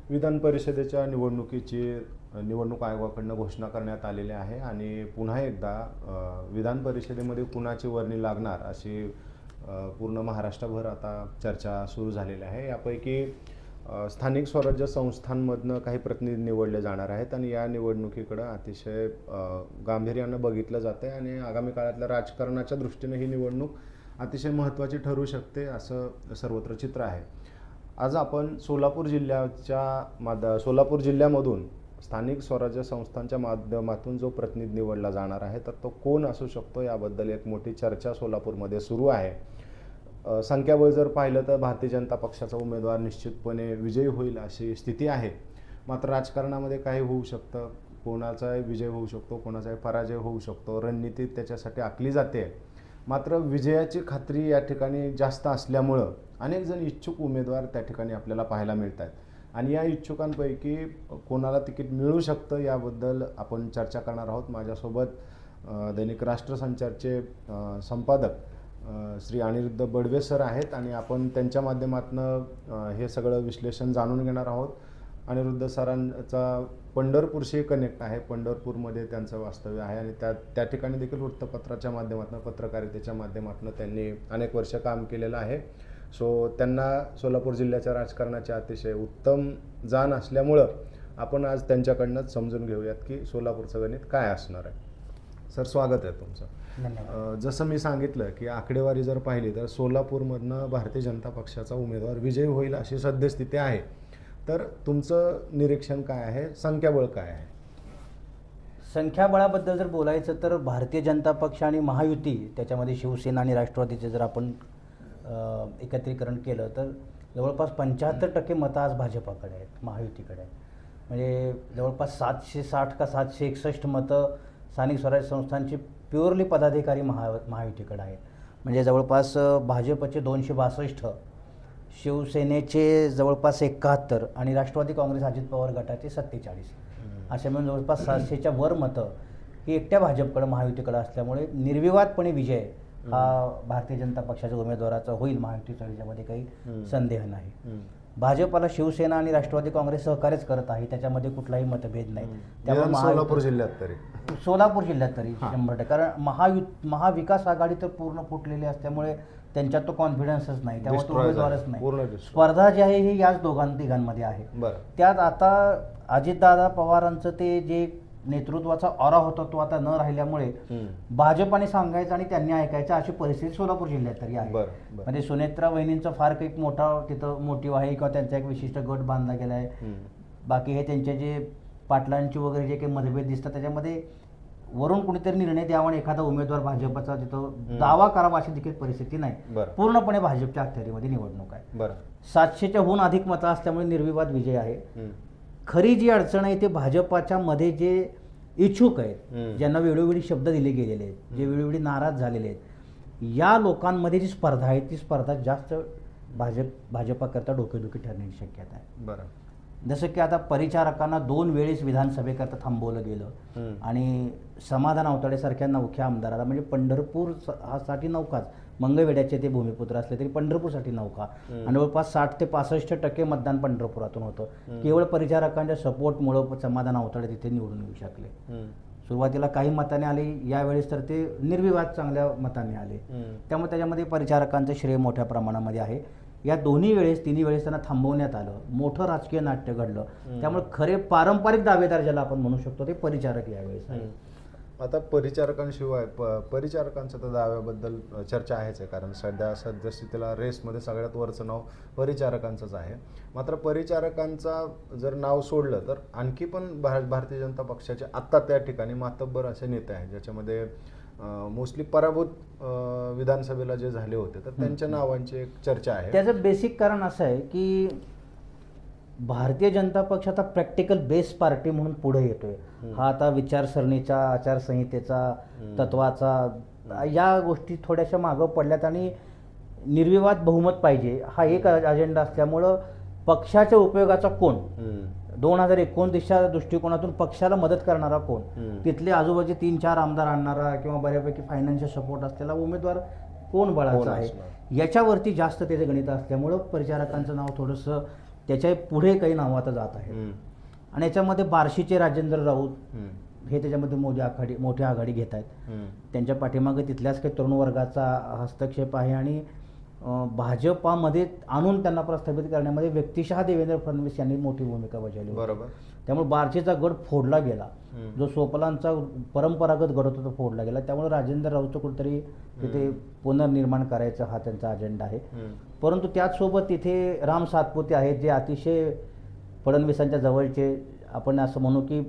विधान परिषदेच्या निवडणूक आयोगाकडून घोषणा करण्यात आलेली आहे आणि पुन्हा एकदा विधान परिषदेमध्ये कुणाची वर्णी लागणार अशी पूर्ण महाराष्ट्रभर आता चर्चा सुरू झालेली आहे। यापैकी स्थानिक स्वराज्य संस्थांमधनं काही प्रतिनिधी निवडले जाणार आहेत आणि या निवडणुकीकडे अतिशय गांभीर्यानं बघितलं जाते आणि आगामी काळातल्या राजकारणाच्या दृष्टीने ही निवडणूक अतिशय महत्त्वाची ठरू शकते असं सर्वत्र चित्र आहे। आज आपण सोलापूर जिल्ह्यामधून स्थानिक स्वराज्य संस्थांच्या माध्यमातून जो प्रतिनिधी निवडला जाणार आहे तर तो कोण असू शकतो याबद्दल एक मोठी चर्चा सोलापूरमध्ये सुरू आहे। संख्याबळ जर पाहिलं तर भारतीय जनता पक्षाचा उमेदवार निश्चितपणे विजयी होईल अशी स्थिती आहे। मात्र राजकारणामध्ये काही होऊ शकतं, कोणाचाही विजय होऊ शकतो, कोणाचाही पराजय होऊ शकतो, रणनीती त्याच्यासाठी आखली जाते। मात्र विजयाची खात्री या ठिकाणी जास्त असल्यामुळं अनेक जण इच्छुक उमेदवार त्या ठिकाणी आपल्याला पाहायला मिळत आहेत आणि या इच्छुकांपैकी कोणाला तिकीट मिळू शकतं याबद्दल आपण चर्चा करणार आहोत। माझ्यासोबत दैनिक राष्ट्रसंचारचे संपादक श्री अनिरुद्ध बडवे सर आहेत आणि आपण त्यांच्या माध्यमातून हे सगळं विश्लेषण जाणून घेणार आहोत। अनिरुद्ध सरांचा पंढरपूरशी कनेक्ट आहे, पंढरपूरमध्ये त्यांचं वास्तव्य आहे आणि त्या ठिकाणी देखील वृत्तपत्राच्या माध्यमातून, पत्रकारितेच्या माध्यमातून त्यांनी अनेक वर्ष काम केलेलं आहे। सो त्यांना सोलापूर जिल्ह्याच्या राजकारणाचे अतिशय उत्तम जाण असल्यामुळं आपण आज त्यांच्याकडनंच समजून घेऊयात की सोलापूरचं गणित काय असणार आहे। सर, स्वागत आहे तुमचं। जसं मी सांगितलं की आकडेवारी जर पाहिली तर सोलापूरमधनं भारतीय जनता पक्षाचा उमेदवार विजयी होईल अशी सद्यस्थिती आहे। तर तुमचं निरीक्षण काय आहे, संख्याबळ काय आहे? संख्याबळाबद्दल जर बोलायचं तर भारतीय जनता पक्ष आणि महायुती, त्याच्यामध्ये शिवसेना आणि राष्ट्रवादीचे जर आपण एकत्रीकरण केलं तर जवळपास 75% मतं आज भाजपाकडे आहेत, महायुतीकडे आहेत। म्हणजे जवळपास 760 का 761 मतं स्थानिक स्वराज्य संस्थांची प्युअरली पदाधिकारी महायुतीकडे आहेत। म्हणजे जवळपास भाजपचे 262, शिवसेनेचे जवळपास 71 आणि राष्ट्रवादी काँग्रेस अजित पवार गटाचे 47, अशा मिळून जवळपास 700च्या वर मतं ही एकट्या भाजपकडे, महायुतीकडे असल्यामुळे निर्विवादपणे विजय हा भारतीय जनता पक्षाच्या उमेदवाराचा होईल, महायुतीमध्ये काही संदेह नाही। भाजपला शिवसेना आणि राष्ट्रवादी काँग्रेस सहकार्यच करत आहे, त्याच्यामध्ये कुठलाही मतभेद नाही। त्यामुळे सोलापूर जिल्ह्यात तरी 100%, कारण महाविकास आघाडी तर पूर्ण फुटलेली असल्यामुळे त्यांच्यात तो कॉन्फिडन्सच नाही, त्यामुळे तो उमेदवारच नाही। स्पर्धा जी आहे ही याच तिघांमध्ये आहे। त्यात आता अजितदादा पवारांचं ते जे नेतृत्वाचा ऑरा होता तो आता न राहिल्यामुळे भाजपाने सांगायचं आणि त्यांनी ऐकायचं अशी परिस्थिती सोलापूर जिल्ह्यात तरी आहे। म्हणजे सुनेत्रा वहिनींचा फार काही मोठा तिथं मोटिव्ह आहे किंवा त्यांचा एक विशिष्ट गट बांधला गेला आहे। बाकी हे त्यांचे जे पाटलांची वगैरे जे काही मतभेद दिसतात त्याच्यामध्ये वरून कुणीतरी निर्णय द्यावा आणि एखादा उमेदवार भाजपचा तिथं दावा करावा अशी देखील परिस्थिती नाही। पूर्णपणे भाजपच्या अखत्यारीमध्ये निवडणूक आहे। 700च्या हून अधिक मतं असल्यामुळे निर्विवाद विजय आहे। खरी जी अडचण आहे ते भाजपाच्या मध्ये जे इच्छुक आहेत, ज्यांना वेळोवेळी शब्द दिले गेलेले आहेत, जे वेळोवेळी नाराज झालेले आहेत, या लोकांमध्ये जी स्पर्धा आहे ती स्पर्धा जास्त भाजपाकरता डोकेदुखी ठरण्याची शक्यता आहे। जसं की आता परिचारकांना 2 वेळेस विधानसभेकरता थांबवलं गेलं आणि समाधान आवताडे सारख्या नवख्या आमदाराला, म्हणजे पंढरपूर साठी नौकाच, मंगळवेढ्याचे ते भूमिपुत्र असले तरी पंढरपूरसाठी नौका, आणि जवळपास 60 ते 65% मतदान पंढरपुरातून होतं। केवळ परिचारकांच्या सपोर्टमुळे समाधान आवताडे तिथे निवडून येऊ शकले। सुरुवातीला काही मताने आले, यावेळेस तर ते निर्विवाद चांगल्या मताने आले, त्यामुळे त्याच्यामध्ये परिचारकांचं श्रेय मोठ्या प्रमाणामध्ये आहे। या तिन्ही वेळेस त्यांना थांबवण्यात आलं, मोठं राजकीय नाट्य घडलं, त्यामुळे खरे पारंपरिक दावेदार ज्याला आपण म्हणू शकतो ते परिचारक यावेळेस आहे। आता परिचारकांशिवाय परिचारकांच्या तर दाव्याबद्दल चर्चा आहेच आहे, कारण सद्यस्थितीला रेसमध्ये सगळ्यात वरचं नाव परिचारकांचंच आहे। मात्र परिचारकांचा जर नाव सोडलं तर आणखी पण भारतीय जनता पक्षाचे आत्ता त्या ठिकाणी मातब्बर असे नेते आहेत, ज्याच्यामध्ये मोस्टली पराभूत विधानसभेला जे झाले होते तर त्यांच्या नावांची एक चर्चा आहे। त्याचं बेसिक कारण असं आहे की भारतीय जनता पक्ष आता प्रॅक्टिकल बेस पार्टी म्हणून पुढे येतोय। हा आता विचारसरणीचा, आचारसंहितेचा, तत्वाचा या गोष्टी थोड्याशा मागं पडल्यात आणि निर्विवाद बहुमत पाहिजे हा एक अजेंडा असल्यामुळं पक्षाच्या उपयोगाचा कोण, 2029च्या दृष्टिकोनातून पक्षाला मदत करणारा कोण, तिथले आजूबाजूचे 3-4 आमदार आणणारा किंवा बऱ्यापैकी फायनान्शियल सपोर्ट असलेला उमेदवार कोण बळाचा आहे, याच्यावरती जास्त त्याचं गणित असल्यामुळं परिचारकांचं नाव थोडंसं त्याच्या पुढे काही नावं आता जात आहेत. आणि याच्यामध्ये बार्शीचे राजेंद्र राऊत हे त्याच्यामध्ये मोठी आघाडी घेत आहेत. त्यांच्या पाठीमागे तिथल्याच काही तरुण वर्गाचा हस्तक्षेप आहे आणि भाजपामध्ये आणून त्यांना प्रस्थापित करण्यामध्ये व्यक्तिशः देवेंद्र फडणवीस यांनी मोठी भूमिका बजावली. बरोबर. त्यामुळे बार्शीचा गड फोडला गेला, जो सोपलांचा परंपरागत गड होता तो फोडला गेला. त्यामुळे राजेंद्र राऊतचं कुठेतरी तिथे पुनर्निर्माण करायचा हा त्यांचा अजेंडा आहे. परंतु त्याचसोबत तिथे राम सातपुते आहेत, जे अतिशय फडणवीसांच्या जवळचे, आपण असं म्हणू की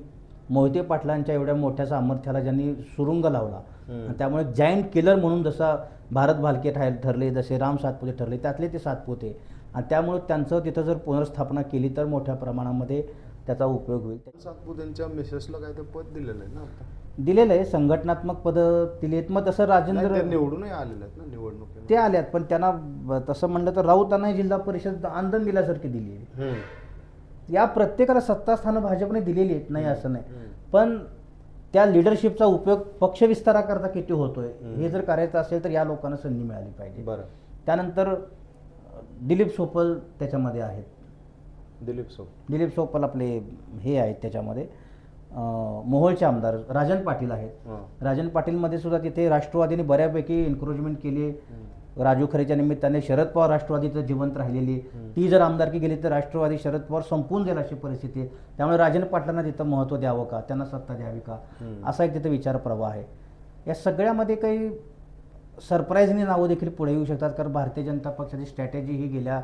मोहिते पाटलांच्या एवढ्या मोठ्या सामर्थ्याला ज्यांनी सुरुंग लावला. त्यामुळे जायंट किलर म्हणून जसा भारत भालके ठरले, जसे राम सातपुते ठरले, त्यातले ते सातपुते. आणि त्यामुळे त्यांचं तिथं जर पुनर्स्थापना केली तर मोठ्या प्रमाणामध्ये त्याचा उपयोग होईल. सातपुतेंच्या मिसेसला काय ते पद दिलेलं आहे ना आता? दिलेलं आहे, संघटनात्मक पद दिलेत. मग तसं राजेंद्र निवडूनही आलेले आहेत ना निवडणुकीत, ते आल्यात. पण त्यांना तसं म्हणलं तर राऊतांना जिल्हा परिषद आंदोलन दिल्यासारखी दिली आहे. या प्रत्येकाला सत्तास्थानं भाजपने दिलेली आहेत, नाही असं नाही. पण त्या लिडरशिपचा उपयोग पक्षविस्ताराकरता किती होतोय हे जर करायचं असेल तर या लोकांना संधी मिळाली पाहिजे. बरं. त्यानंतर दिलीप सोपल त्याच्यामध्ये आहेत. दिलीप सोपल आपले हे आहेत त्याच्यामध्ये. मोहोळचे आमदार राजन पाटील आहेत. राजन पाटीलमध्ये सुद्धा तिथे राष्ट्रवादीने बऱ्यापैकी एन्करेजमेंट केली. राजू खरेच्या निमित्ताने शरद पवार राष्ट्रवादीचं जिवंत राहिलेली. ती जर आमदारकी गेली तर राष्ट्रवादी शरद पवार संपून जाईल अशी परिस्थिती आहे. त्यामुळे राजन पाटलांना तिथं महत्त्व द्यावं का, त्यांना सत्ता द्यावी का, असा एक तिथं विचार प्रवाह आहे. या सगळ्यामध्ये काही सरप्राईजनी नावं देखील पुढे येऊ शकतात, कारण भारतीय जनता पक्षाची स्ट्रॅटेजी ही गेल्या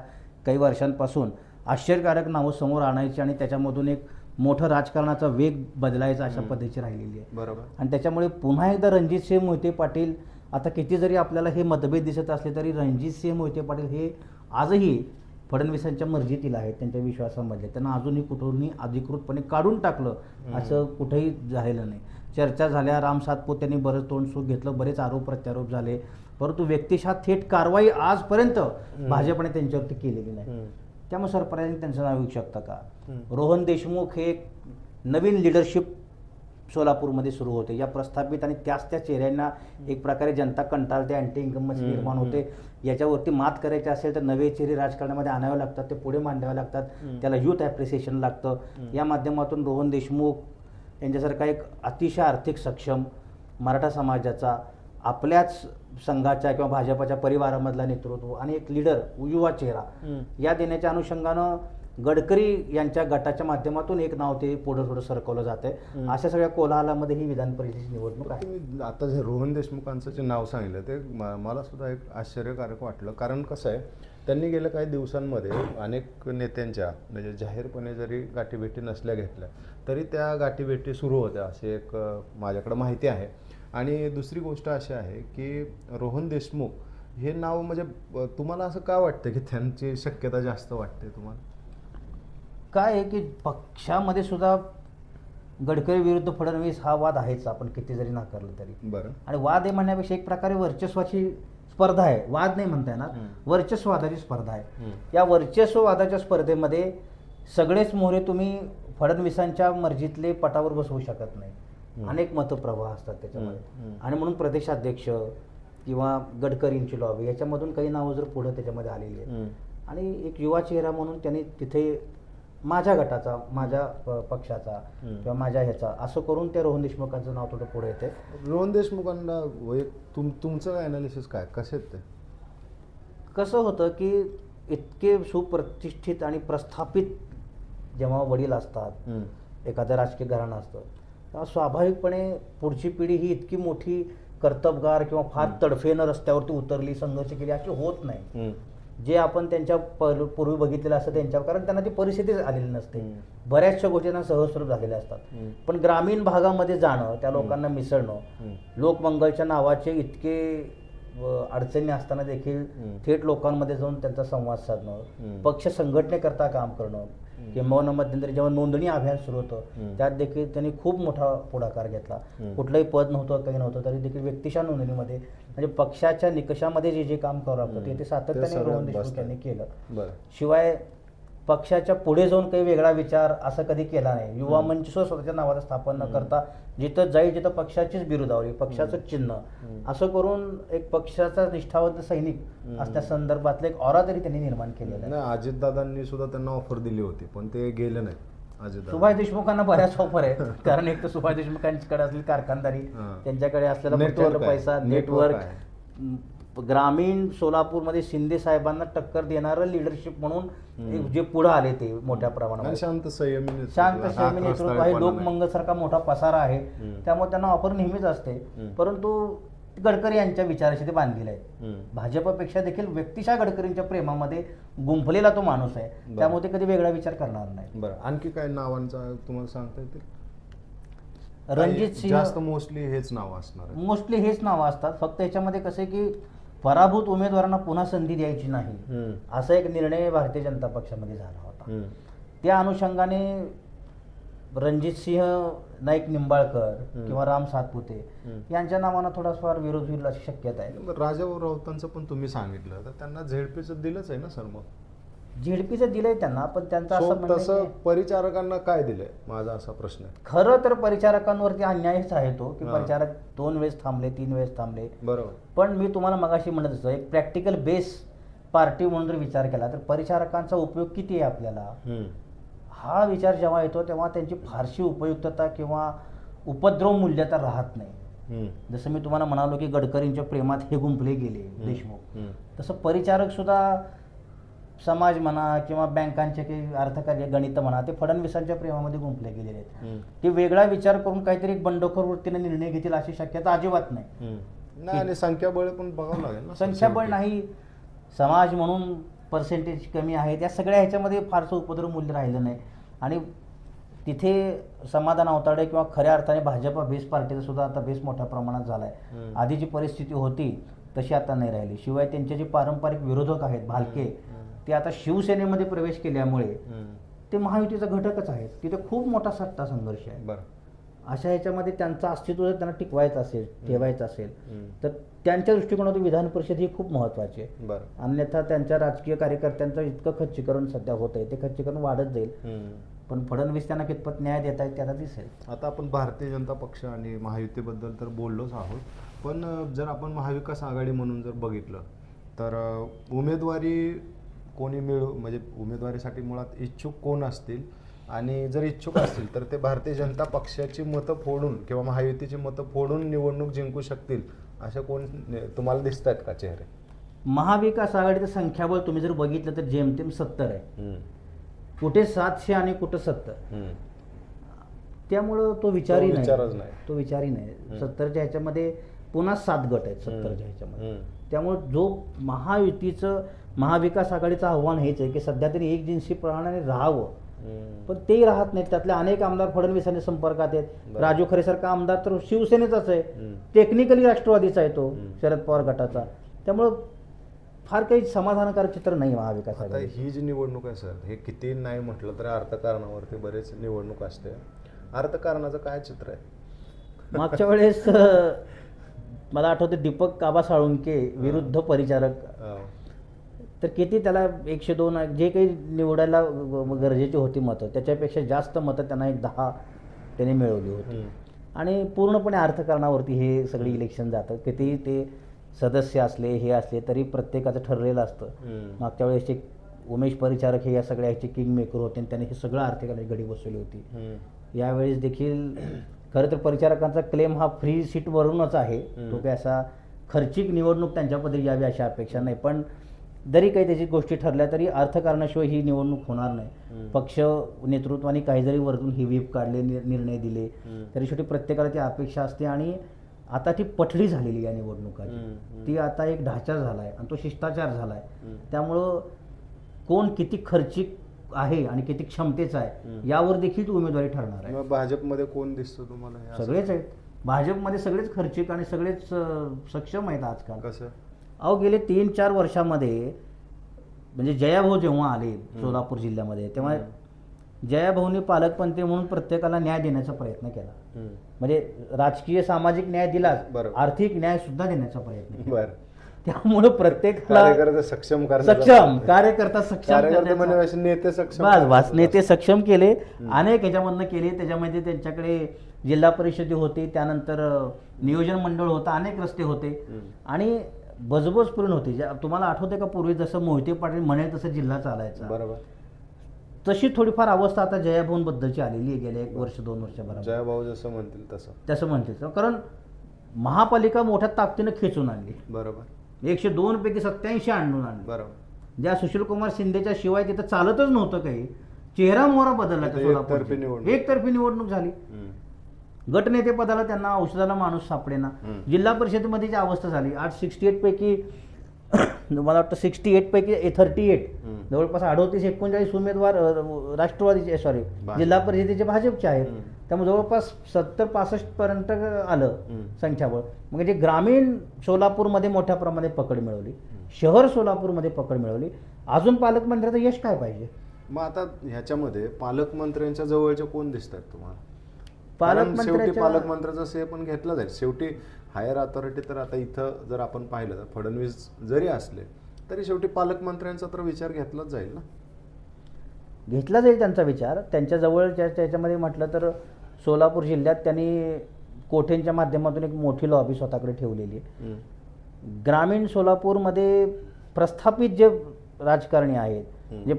काही वर्षांपासून आश्चर्यकारक नावं समोर आणायची आणि त्याच्यामधून एक मोठं राजकारणाचा वेग बदलायचा अशा पद्धतीची राहिलेली आहे. बरोबर. आणि त्याच्यामुळे पुन्हा एकदा रणजितसिंह मोहिते पाटील, आता किती जरी आपल्याला हे मतभेद दिसत असले तरी रणजितसिंह मोहिते पाटील हे आजही फडणवीसांच्या मर्जीतील आहेत, त्यांच्या विश्वासामध्ये. त्यांना अजूनही कुठूनही अधिकृतपणे काढून टाकलं असं कुठेही झालेलं नाही. चर्चा झाल्या, राम सातपुतेंनी बरंच तोंड सूट घेतलं, बरेच आरोप प्रत्यारोप झाले, परंतु व्यक्तिशः थेट कारवाई आजपर्यंत भाजपने त्यांच्यावरती केलेली नाही. त्यामुळे सरप्राईजिंग त्यांचं नाव येऊ शकतं का? रोहन देशमुख हे एक नवीन लिडरशिप सोलापूरमध्ये सुरू होते. या प्रस्थापित आणि त्याच त्या चेहऱ्यांना एक प्रकारे जनता कंटाळते, अँटी इन्कमन्सी निर्माण होते. याच्यावरती मात करायची असेल तर नवे चेहरे राजकारणामध्ये आणावे लागतात, ते पुढे मांडावे लागतात, त्याला यूथ ॲप्रिसिएशन लागतं. या माध्यमातून रोहन देशमुख यांच्यासारखा एक अतिशय आर्थिक सक्षम मराठा समाजाचा, आपल्याच संघाच्या किंवा भाजपाच्या परिवारामधला नेतृत्व आणि एक लीडर, युवा चेहरा या देण्याच्या अनुषंगानं गडकरी यांच्या गटाच्या माध्यमातून एक नाव ते पुढं थोडं सरकवलं जाते. अशा सगळ्या कोलाहलामध्ये ही विधान परिषदेची निवडणूक आहे. आता जे रोहन देशमुखांचं जे नाव सांगितलं ते मला सुद्धा एक आश्चर्यकारक वाटलं, कारण कसं आहे, त्यांनी गेल्या काही दिवसांमध्ये अनेक नेत्यांच्या म्हणजे जाहीरपणे जरी गाठीभेटी नसल्या घेतल्या तरी त्या गाठीभेटी सुरू होत्या अशी एक माझ्याकडे माहिती आहे. आणि दुसरी गोष्ट अशी आहे की रोहन देशमुख हे नाव म्हणजे तुम्हाला असं का वाटतं की त्यांची शक्यता जास्त वाटते तुम्हाला? काय आहे की पक्षामध्ये सुद्धा गडकरी विरुद्ध फडणवीस हा वाद आहेच, आपण किती जरी नाकारलं तरी. बरं. आणि वाद आहे म्हणण्यापेक्षा एक प्रकारे वर्चस्वाची स्पर्धा आहे. वाद नाही म्हणता येणार, वर्चस्ववादाची स्पर्धा आहे. या वर्चस्ववादाच्या स्पर्धेमध्ये सगळेच मोहरे तुम्ही फडणवीसांच्या मर्जीतले पटावर बसवू शकत नाही. अनेक मतप्रवाह असतात त्याच्यामध्ये. आणि म्हणून प्रदेशाध्यक्ष किंवा गडकरींची लॉबी याच्यामधून काही नावं जर पुढं त्याच्यामध्ये आलेली आहेत आणि एक युवा चेहरा म्हणून त्यांनी तिथे माझ्या गटाचा, माझ्या पक्षाचा किंवा माझ्या ह्याचा असं करून त्या रोहन देशमुखांचं नाव थोडं पुढे येते. रोहन देशमुखांना तुमचं ॲनालिसिस काय, कसे ते? कसं होतं की इतके सुप्रतिष्ठित आणि प्रस्थापित जेव्हा वडील असतात, एखाद्या राजकीय घराणं असतं, तेव्हा स्वाभाविकपणे पुढची पिढी ही इतकी मोठी कर्तबगार किंवा फार तडफेनं रस्त्यावरती उतरली, संघर्ष केली अशी होत नाही. जे आपण त्यांच्या पूर्वी बघितलेलं असतं त्यांच्यावर, कारण त्यांना ती परिस्थितीच आलेली नसते. बऱ्याचशा गोष्टींना सहजस्वरूप झालेल्या असतात. पण ग्रामीण भागामध्ये जाणं, त्या लोकांना मिसळणं, लोकमंगलच्या नावाचे इतके अडचणी असताना देखील थेट लोकांमध्ये जाऊन त्यांचा संवाद साधणं, पक्ष संघटनेकरता काम करणं, किंवा मध्यंतरी जेव्हा नोंदणी अभियान सुरू होतं त्यात देखील त्यांनी खूप मोठा पुढाकार घेतला. कुठलंही पद नव्हतं, काही नव्हतं, तरी देखील व्यक्तिशः नोंदणीमध्ये म्हणजे पक्षाच्या निकषामध्ये जे जे काम करावं लागतं ते सातत्याने रोहन देशमुख यांनी केलं. शिवाय पक्षाच्या पुढे जाऊन काही वेगळा विचार असं कधी केला नाही. युवा मंच स्वतःच्या नावाचं स्थापन न करता जिथं जाईल तिथं पक्षाचीच बिरुदावली, पक्षाचं चिन्ह असं करून एक पक्षाचा निष्ठावंत सैनिक असल्या संदर्भातलं एक ऑरा तरी त्यांनी निर्माण केलेला आहे. अजितदादांनी सुद्धा त्यांना ऑफर दिली होती पण ते गेले नाही. सुभाष देशमुखांना बऱ्याच ऑफर आहे, कारण एक तर सुभाष देशमुखांकडे असलेली कारखानदारी, त्यांच्याकडे असलेला पैसा, नेटवर्क, ग्रामीण सोलापूरमध्ये शिंदे साहेबांना टक्कर देणारं लिडरशिप म्हणून जे पुढे आले ते मोठ्या प्रमाणात शांत संयमी नेतृत्व आहे, लोकमंगलसारखा मोठा पसारा आहे, त्यामुळे त्यांना ऑफर नेहमीच असते. परंतु गडकरी यांच्या विचाराशी ते बांधलेले आहेत. भाजपपेक्षा देखील व्यक्तिशः गडकरींच्या प्रेमामध्ये गुंफलेला तो माणूस आहे, त्यामुळे ते कधी वेगळा विचार करणार नाही. बरं, आणखी काय नावांचा तुम्हाला सांगता येतील? रणजित सिंह जास्त मोस्टली हेच नाव असणार, मोस्टली हेच नावं असतात. फक्त याच्यामध्ये कसं आहे की पराभूत उमेदवारांना पुन्हा संधी द्यायची नाही असा एक निर्णय भारतीय जनता पक्षामध्ये झाला होता. त्या अनुषंगाने रणजित सिंह नाईक निंबाळकर किंवा राम सातपुते यांच्या नावानं थोडाफार विरोध होईल अशी शक्यता आहे. राजाभाऊ राऊतांचं पण तुम्ही सांगितलं तर त्यांना झेडपीचं दिलंच आहे ना सर? मग झेडपीचं दिलंय त्यांना, पण त्यांचा असं तसं परिचारकांना काय दिलंय माझा असा प्रश्न आहे. खरं तर परिचारकांवरती अन्यायच आहे तो की परिचारक 2 वेळेस थांबले, 3 वेळेस थांबले, बरोबर. पण मी तुम्हाला मगाशी म्हणत असतो एक प्रॅक्टिकल बेस पार्टी म्हणून जर विचार केला तर परिचारकांचा उपयोग किती आहे आपल्याला, हा विचार जेव्हा येतो तेव्हा त्यांची फारशी उपयुक्तता किंवा उपद्रव मूल्यता राहत नाही. जसं मी तुम्हाला म्हणालो की गडकरींच्या प्रेमात हे गुंफले गेले देशमुख, तसं परिचारक सुद्धा समाज म्हणा किंवा बँकांचे काही अर्थकार्य गणित म्हणा ते फडणवीसांच्या प्रेमामध्ये गुंफले गेलेले आहेत. ते वेगळा विचार करून काहीतरी एक बंडखोर वृत्तीने निर्णय घेतील अशी शक्यता अजिबात नाही. आणि संख्याबळ पण बघावं लागेल ना. संख्याबळ नाही, समाज म्हणून पर्सेंटेज कमी आहे, त्या सगळ्या ह्याच्यामध्ये फारसं उपद्रव मूल्य राहिलं नाही. आणि तिथे समाधान अवताडे किंवा खऱ्या अर्थाने भाजपा बेस पार्टीचा सुद्धा आता बेस मोठ्या प्रमाणात झाला आहे. आधी जी परिस्थिती होती तशी आता नाही राहिली. शिवाय त्यांचे जे पारंपरिक विरोधक आहेत भालके, ते आता शिवसेनेमध्ये प्रवेश केल्यामुळे ते महायुतीचा घटकच आहेत. तिथे खूप मोठा सत्ता संघर्ष आहे. अशा ह्याच्यामध्ये त्यांचं अस्तित्व जर त्यांना टिकवायचं असेल, ठेवायचं असेल तर त्यांच्या दृष्टिकोनातून विधान परिषद ही खूप महत्त्वाची आहे. अन्यथा त्यांच्या राजकीय कार्यकर्त्यांचं इतकं खच्चीकरण सध्या होत आहे, ते खच्चीकरण वाढत जाईल. पण फडणवीस त्यांना कितपत न्याय देत आहेत त्याला दिसेल. आता आपण भारतीय जनता पक्ष आणि महायुतीबद्दल तर बोललोच आहोत, पण जर आपण महाविकास आघाडी म्हणून जर बघितलं तर उमेदवारी कोणी मिळू, म्हणजे उमेदवारीसाठी मुळात इच्छुक कोण असतील आणि जर इच्छुक असतील तर ते भारतीय जनता पक्षाची मतं फोडून किंवा महायुतीची मतं फोडून निवडणूक जिंकू शकतील असे कोण तुम्हाला दिसत आहेत का चेहरे? महाविकास आघाडीचं संख्याबळ तुम्ही जर बघितलं तर जेमतेम 70 आहे, कुठे 700 आणि कुठं 70. त्यामुळं तो विचारही नाही. 70च्या ह्याच्यामध्ये पुन्हा 7 गट आहेत 70च्या ह्याच्यामध्ये. त्यामुळे जो महायुतीचं महाविकास आघाडीचं आव्हान हेच आहे की सध्या तरी एक जिन्सी प्रमाणाने राहावं, पण तेही राहत नाहीत. त्यातले अनेक आमदार फडणवीसांच्या संपर्कात आहेत. राजू खरे सारखा आमदार तर शिवसेनेचाच आहे, टेक्निकली राष्ट्रवादीचा आहे तो, शरद पवार गटाचा. त्यामुळं फार काही समाधानकारक चित्र नाही महाविकास आघाडी. ही जी निवडणूक आहे सर, हे किती नाही म्हटलं तरी अर्थकारणावरती बरेच निवडणूक असते. अर्थकारणाचं काय चित्र आहे? मागच्या वेळेस मला आठवतं दीपक आबा साळुंके विरुद्ध परिचारक, तर किती त्याला 102 जे काही निवडायला गरजेची होती मतं त्याच्यापेक्षा जास्त मतं त्यांना 10 त्याने मिळवली होती. आणि पूर्णपणे अर्थकारणावरती हे सगळी इलेक्शन जातं. कितीही ते सदस्य असले हे असले तरी प्रत्येकाचं ठरलेलं असतं. मागच्या वेळेस उमेश परिचारक हे या सगळ्या ह्याचे किंग मेकर होते आणि त्यांनी हे सगळं आर्थिक गडी बसवली होती. यावेळेस देखील खरं तर परिचारकांचा क्लेम हा फ्री सीटवरूनच आहे, तो काही असा खर्चिक निवडणूक त्यांच्यापद्धती यावी अशी अपेक्षा नाही. पण जरी काही त्याची गोष्टी ठरल्या तरी अर्थकारणाशिवाय ही निवडणूक होणार नाही. पक्ष नेतृत्वाने काही जरी वरतून ही व्हीप काढले, निर्णय दिले तरी शेवटी प्रत्येकाला ती अपेक्षा असते. आणि आता ती पठडी झालेली या निवडणुकाची, ती आता एक ढाचा झाला आहे आणि तो शिष्टाचार झाला आहे. त्यामुळं कोण किती खर्चिक आहे आणि किती क्षमतेचा आहे यावर देखील उमेदवारी ठरणार आहे. भाजपमध्ये कोण दिसतो तुम्हाला? सगळेच आहेत भाजपमध्ये, सगळेच खर्चिक आणि सगळेच सक्षम आहेत आजकाल. कसं? अहो गेले 3-4 वर्षामध्ये म्हणजे जयाभाऊ जेव्हा आले सोलापूर जिल्ह्यामध्ये तेव्हा जयाभाऊंनी पालकमंत्री म्हणून प्रत्येकाला न्याय देण्याचा प्रयत्न केला. म्हणजे राजकीय सामाजिक न्याय दिलाच, आर्थिक न्याय सुद्धा देण्याचा प्रयत्न केला. त्यामुळे प्रत्येकाला कार्यकर्ता सक्षम कार्यकर्ता सक्षम नेते सक्षम बस नेते सक्षम केले, अनेक ह्याच्यामधनं केले. त्याच्यामध्ये त्यांच्याकडे जिल्हा परिषद होते, त्यानंतर नियोजन मंडळ होतं, अनेक रस्ते होते आणि बजबज पूर्ण होती. तुम्हाला आठवते का पूर्वी जसं मोहिते पाटील म्हणेल तसं जिल्हा चालायचा, बरोबर. तशी थोडीफार अवस्था आता जयाभाऊ बद्दलची आलेली आहे गेल्या 1 वर्ष 2 वर्षाबरोबर. जयाभाऊ जसं म्हणतील तसं म्हणतील, कारण महापालिका मोठ्या ताकदीनं खेचून आणली, बरोबर. 102 पैकी 87 आणून आणली, बरोबर. ज्या सुशीलकुमार शिंदेच्या शिवाय तिथं चालतच नव्हतं काही, चेहरा मोहरा बदलला. एकतर्फी निवडणूक झाली. गटनेते पदाला त्यांना औषधाला माणूस सापडेना. जिल्हा परिषदेमध्ये जी अवस्था झाली, 68 पैकी मला वाटतं 68 पैकी 38 जवळपास 38-39 उमेदवार राष्ट्रवादीचे जिल्हा परिषदेचे भाजपचे आहेत. त्यामुळे जवळपास 70-65 पर्यंत आलं संख्याबळ. म्हणजे ग्रामीण सोलापूरमध्ये मोठ्या प्रमाणात पकड मिळवली, शहर सोलापूरमध्ये पकड मिळवली. अजून पालकमंत्र्याचं यश काय पाहिजे? मग आता ह्याच्यामध्ये पालकमंत्र्यांच्या जवळचे कोण दिसतात तुम्हाला? पालकमंत्र्याचं श्रेय पण घेतलं जाईल शेवटी. हायर अथॉरिटी तर आता इथं जर आपण पाहिलं तर फडणवीस जरी असले तरी शेवटी पालकमंत्र्यांचा तर विचार घेतलाच जाईल ना. घेतला जाईल त्यांचा विचार. त्यांच्या जवळ त्याच्यामध्ये म्हटलं तर सोलापूर जिल्ह्यात त्यांनी कोठेंच्या माध्यमातून एक मोठी लॉबी स्वतःकडे ठेवलेली आहे. ग्रामीण सोलापूरमध्ये प्रस्थापित जे राजकारणी आहेत, जे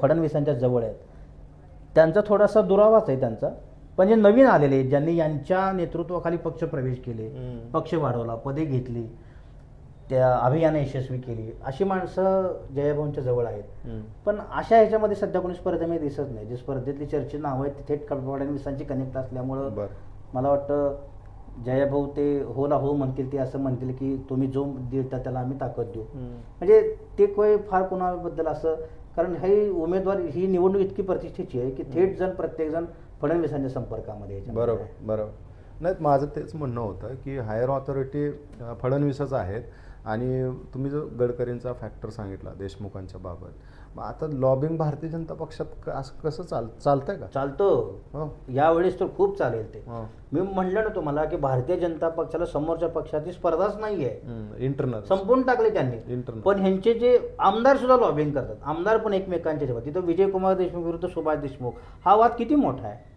फडणवीसांच्या जवळ आहेत, त्यांचा थोडासा दुरावाच आहे त्यांचा. पण जे नवीन आलेले आहेत, ज्यांनी यांच्या नेतृत्वाखाली पक्ष प्रवेश केले, पक्ष वाढवला, पदे घेतली, त्या अभियान यशस्वी केली, अशी माणसं जयाभाऊंच्या जवळ आहेत. पण अशा ह्याच्यामध्ये सध्या कोणी स्पर्धेमध्ये दिसत नाही. जे स्पर्धेतली चर्चेत नावं आहेत थेट फडणवीसांची कनेक्ट असल्यामुळं मला वाटतं जयाभाऊ ते होला हो म्हणतील, ते असं म्हणतील की तुम्ही जो देता त्याला आम्ही ताकद देऊ. म्हणजे ते काही फार कोणाबद्दल असं, कारण हे उमेदवार ही निवडणूक इतकी प्रतिष्ठेची आहे की थेट जण प्रत्येकजण फडणवीसांच्या संपर्कामध्ये. बरोबर बरोबर. नाही, माझं तेच म्हणणं होतं की हायर ऑथॉरिटी फडणवीसच आहेत. आणि तुम्ही जो गडकरींचा फॅक्टर सांगितला देशमुखांच्या बाबत, मग आता लॉबिंग भारतीय जनता पक्षात कसं चालतंय का? चालतं. यावेळेस तर खूप चालेल ते. मी म्हणलं ना तुम्हाला की भारतीय जनता पक्षाला समोरच्या पक्षाची स्पर्धाच नाहीये, इंटरनल संपवून टाकले त्यांनी. पण ह्यांचे जे आमदार सुद्धा लॉबिंग करतात, आमदार पण एकमेकांच्या जेव्हा तिथं विजयकुमार देशमुख विरुद्ध सुभाष देशमुख हा वाद किती मोठा आहे.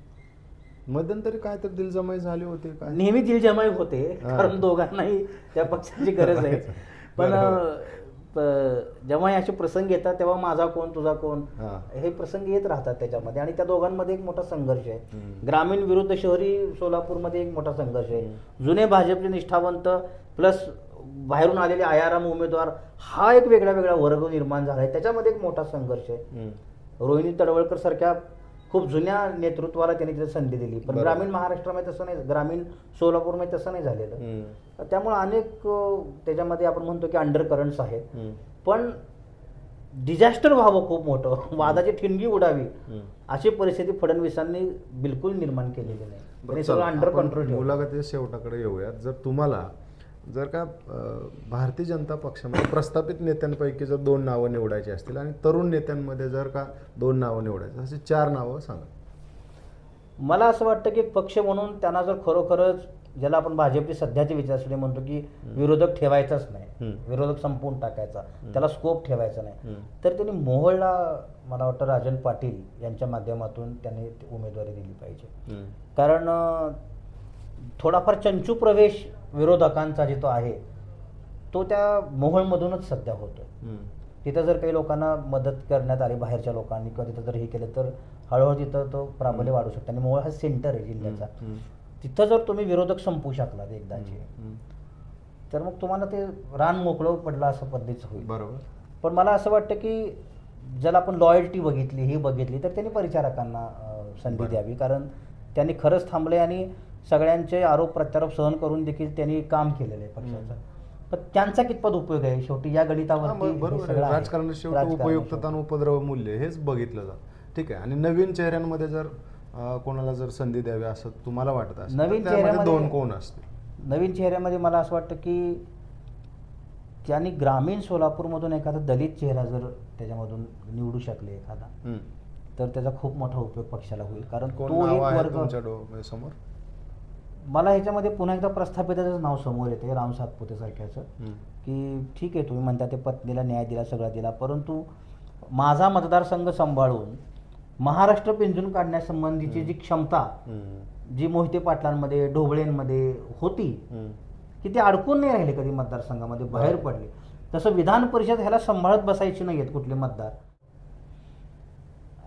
मध्यंतरी काय तर दिलजमाई झाली होती, नेहमी दिलजमाई होते, कारण दोघांनाही त्या पक्षाची गरज आहे. पण जेव्हा असे प्रसंग येतात तेव्हा माझा कोण तुझा कोण हे प्रसंग येत राहतात त्याच्यामध्ये. आणि त्या दोघांमध्ये एक मोठा संघर्ष आहे. ग्रामीण विरुद्ध शहरी सोलापूरमध्ये एक मोठा संघर्ष आहे. जुने भाजपचे निष्ठावंत प्लस बाहेरून आलेले आयाराम उमेदवार, हा एक वेगळा वर्ग निर्माण झाला आहे. त्याच्यामध्ये एक मोठा संघर्ष आहे. रोहिणी तडवळकर सारख्या खूप जुन्या नेतृत्वाला त्यांनी तिथे संधी दिली, पण ग्रामीण महाराष्ट्रामध्ये तसं नाही, ग्रामीण सोलापूरमध्ये तसं नाही झालेलं. त्यामुळे अनेक त्याच्यामध्ये आपण म्हणतो की अंडर करंट्स आहेत. पण डिझास्टर व्हावं खूप मोठं, वादाची ठिणगी उडावी अशी परिस्थिती फडणवीसांनी बिलकुल निर्माण केलेली नाही. सगळं अंडर कंट्रोल. मुलाखती शेवटाकडे येऊयात. जर तुम्हाला जर का भारतीय जनता पक्षामध्ये प्रस्थापित नेत्यांपैकी जर 2 नावं निवडायची असतील आणि तरुण नेत्यांमध्ये जर का 2 नावं निवडायची, असे 4 नावं सांगा. मला असं वाटतं की पक्ष म्हणून त्यांना जर खरोखरच, ज्याला आपण भाजपची सध्याची विचारसरणी म्हणतो की विरोधक ठेवायचाच नाही, विरोधक संपवून टाकायचा, त्याला स्कोप ठेवायचा नाही, तर त्यांनी मोहोळला मला वाटतं राजन पाटील यांच्या माध्यमातून त्यांनी उमेदवारी दिली पाहिजे. कारण थोडाफार चंचू प्रवेश विरोधकांचा जो आहे तो त्या मोहोळमधूनच सध्या होतो. तिथं जर काही लोकांना मदत करण्यात आली बाहेरच्या लोकांनी किंवा तिथं जर हे केलं तर हळूहळू तिथं तो प्राबल्य वाढू शकतो. आणि मोहोळ हा सेंटर आहे जिल्ह्याचा. तिथं जर तुम्ही विरोधक संपवू शकलात एकदाचे, तर मग तुम्हाला ते रान मोकळं पडलं असं पद्धतीचं होईल. बरोबर. पण मला असं वाटतं की ज्याला आपण लॉयल्टी बघितली, ही बघितली, तर त्यांनी परिचारकांना संधी द्यावी. कारण त्यांनी खरंच थांबले आणि सगळ्यांचे आरोप प्रत्यारोप सहन करून देखील त्यांनी काम केलेलं आहे पक्षाचं. पण त्यांचा कितपत उपयोग आहे शेवटी या गणितावरती. राजकारणात शेवटी उपयुक्तता आणि उपद्रव मूल्य हेच बघितलं जातं. ठीक आहे. आणि नवीन चेहऱ्यांमध्ये जर कोणाला जर संधी द्यावी असं तुम्हाला वाटत असेल, नवीन चेहऱ्यामध्ये 2 कोण असतील? नवीन चेहऱ्यामध्ये मला असं वाटतं की त्यांनी ग्रामीण सोलापूरमधून एखादा दलित चेहरा जर त्याच्यामधून निवडू शकले एखादा, तर त्याचा खूप मोठा उपयोग पक्षाला होईल. कारण तो एक वर्ग समोर मला ह्याच्यामध्ये पुन्हा एकदा प्रस्थापिताचं नाव समोर येते, राम सातपुते सारख्याचं, की ठीक आहे तुम्ही म्हणता ते पत्नीला न्याय दिला, सगळं दिला, परंतु माझा मतदारसंघ सांभाळून महाराष्ट्र पिंजून काढण्यासंबंधीची जी क्षमता जी मोहिते पाटलांमध्ये, ढोबळेंमध्ये होती, की ते अडकून नाही राहिले कधी मतदारसंघामध्ये, बाहेर पडले. तसं विधान परिषद ह्याला सांभाळत बसायची नाही आहेत कुठले मतदार.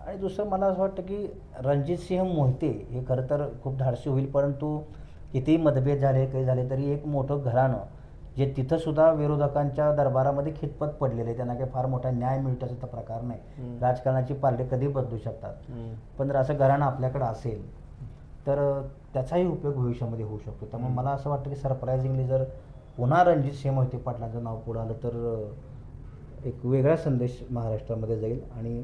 आणि दुसरं मला असं वाटतं की रणजितसिंह मोहिते हे खरं तर खूप धाडसी होईल, परंतु कितीही मतभेद झाले, काही झाले तरी एक मोठं घराणं जे तिथंसुद्धा विरोधकांच्या दरबारामध्ये खितपत पडलेले, त्यांना काही फार मोठा न्याय मिळतो असा प्रकार नाही. राजकारणाची पारडे कधी बदलू शकतात, पण जर असं घराणं आपल्याकडं असेल तर त्याचाही उपयोग भविष्यामध्ये होऊ शकतो. त्यामुळे मला असं वाटतं की सरप्रायझिंगली जर पुन्हा रणजितसिंह मोहिते पाटलांचं नाव पुढं आलं तर एक वेगळा संदेश महाराष्ट्रामध्ये जाईल. आणि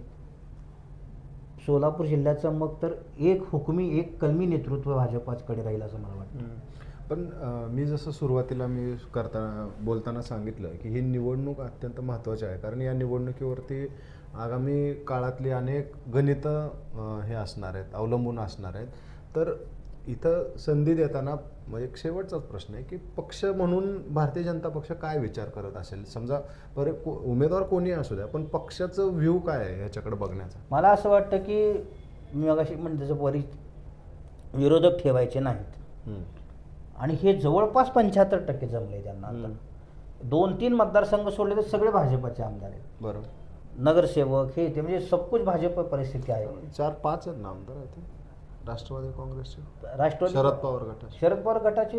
सोलापूर जिल्ह्याचं मग तर एक हुकमी, एक कलमी नेतृत्व भाजपाकडे राहील असं मला वाटतं. पण मी जसं सुरुवातीला मी बोलताना सांगितलं की ही निवडणूक अत्यंत महत्त्वाची आहे, कारण या निवडणुकीवरती आगामी काळातली अनेक गणितं हे असणार आहेत, अवलंबून असणार आहेत. तर इथं संधी देताना म्हणजे एक शेवटचाच प्रश्न आहे की पक्ष म्हणून भारतीय जनता पक्ष काय विचार करत असेल? समजा उमेदवार कोणी असू द्या, पण पक्षाचं व्ह्यू काय आहे ह्याच्याकडे बघण्याचा? मला असं वाटतं की मी मगाशी म्हणजे जसं विरोधक ठेवायचे नाहीत, आणि हे जवळपास 75% जमले त्यांना. आता 2-3 मतदारसंघ सोडले तर सगळे भाजपचे आमदार आहेत. बरोबर. नगरसेवक हे ते म्हणजे सबकुछ भाजप परिस्थिती आहे. 4-5 आहेत ना आमदार आहेत राष्ट्रवादी काँग्रेसचे, राष्ट्रवादी शरद पवार गटाचे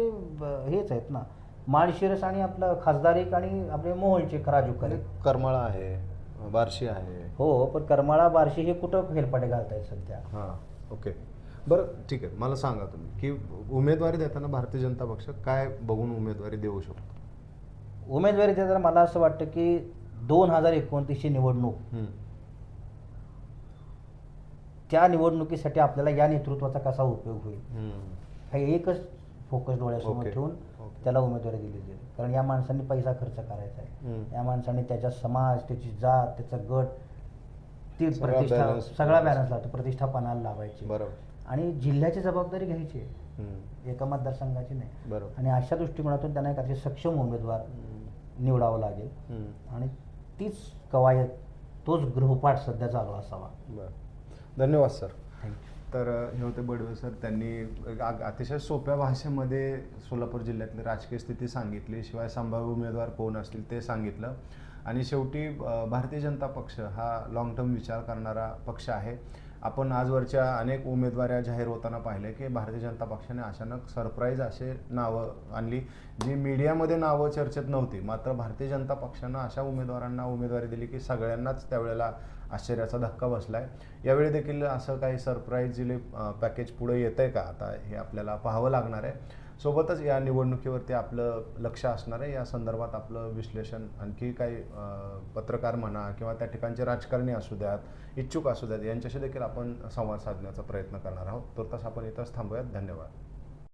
हेच आहेत ना, माळशिरस आणि आपलं खासदार एक आणि आपले मोहोळचे राजू खरे. करमाळा आहे, बार्शी आहे. हो, पण करमाळा बार्शी हे कुठं फेलपाटे घालतायत सध्या. हां, ओके, बरं ठीक आहे. मला सांगा तुम्ही की उमेदवारी देताना भारतीय जनता पक्ष काय बघून उमेदवारी देऊ शकतो? उमेदवारी देताना मला असं वाटतं की 2029ची निवडणूक, त्या निवडणुकीसाठी आपल्याला या नेतृत्वाचा कसा उपयोग होईल हा एकच फोकस डोळ्यासमोर ठेवून त्याला उमेदवारी दिली जाईल. कारण या माणसांनी पैसा खर्च करायचा आहे, या माणसांनी त्याच्या समाज, त्याची जात, त्याचा गट, ती प्रतिष्ठा, सगळा बॅलन्स लागतो, प्रतिष्ठा पणाला लावायची. बरोबर. आणि जिल्ह्याची जबाबदारी घ्यायची आहे, एका मतदारसंघाची नाही. बरोबर. आणि अशा दृष्टिकोनातून त्यांना एक अतिशय सक्षम उमेदवार निवडावं लागेल, आणि तीच कवायत, तोच गृहपाठ सध्या चालू असावा. बरं, धन्यवाद सर. तर हे होते बडवे सर. त्यांनी अतिशय सोप्या भाषेमध्ये सोलापूर जिल्ह्यातली राजकीय स्थिती सांगितली, शिवाय संभाव्य उमेदवार कोण असतील ते सांगितलं. आणि शेवटी भारतीय जनता पक्ष हा लॉंग टर्म विचार करणारा पक्ष आहे. आपण आजवरच्या अनेक उमेदवाऱ्या जाहीर होताना पाहिले की भारतीय जनता पक्षाने अचानक सरप्राईज असे नावं आणली जी मीडियामध्ये नावं चर्चेत नव्हती. मात्र भारतीय जनता पक्षानं अशा उमेदवारांना उमेदवारी दिली की सगळ्यांनाच त्यावेळेला आश्चर्याचा धक्का बसला आहे. यावेळी देखील असं काही सरप्राईजली पॅकेज पुढे येतं आहे का, आता हे आपल्याला पाहावं लागणार आहे. सोबतच या निवडणुकीवरती आपलं लक्ष असणार आहे. या संदर्भात आपलं विश्लेषण आणखी काही पत्रकार म्हणा किंवा त्या ठिकाणचे राजकारणी असू द्यात, इच्छुक असू द्यात, यांच्याशी देखील आपण संवाद साधण्याचा प्रयत्न करणार आहोत. तुर्तास आपण इथंच थांबूयात. धन्यवाद.